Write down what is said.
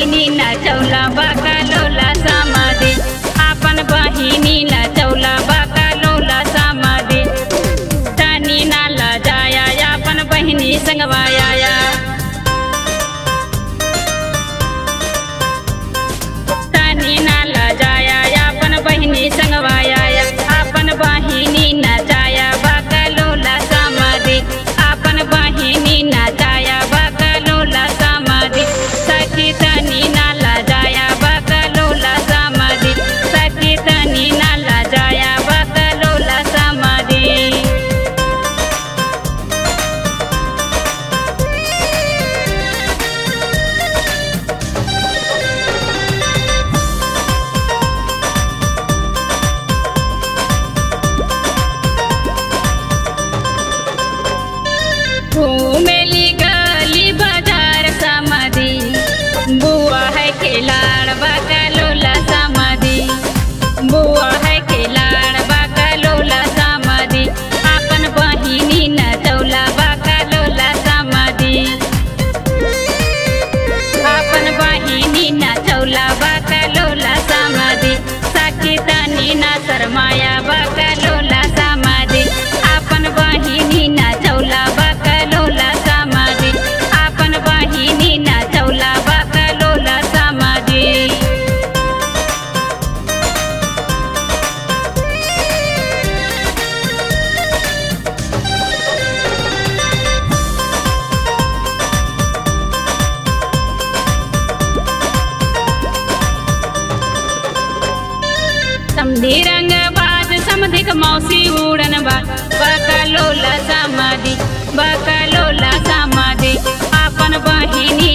बहिनी नाचौला बकलोला समाधि अपन बहिनी नाचौला बकलोला समाधि तनी नाला जाया अपन बहिनी संगवाया तनी नाला जाया अपन बहिनी संगवाया अपन बहिनी नाचाया बकलोला समाधि अपन बहिनी नाचाया बकलोला समाधि सखी तनी नाला जाया बकलोला समाधि सखी तनी नाला जाया बकलोला समाधि घूमेली गली बाजार समाधि बुआ है खिलाड़ बकलोला समाधि बुआ है खिलाड़ बकलोला समाधि अपन बहिनी नाचौला बकलोला समाधि अपन बहिनी नाचौला बकलोला समाधि सखी तनी ना शर्माया बकलोला समाधि अपन बहिनी नाचौला बकलोला समाधि अपन बहिनी नाचौला बकलोला समाधि समधी रंग बाज समधिक मौसी उड़न बा बकलोला समाधि बकलोला समाधि अपन बहिनी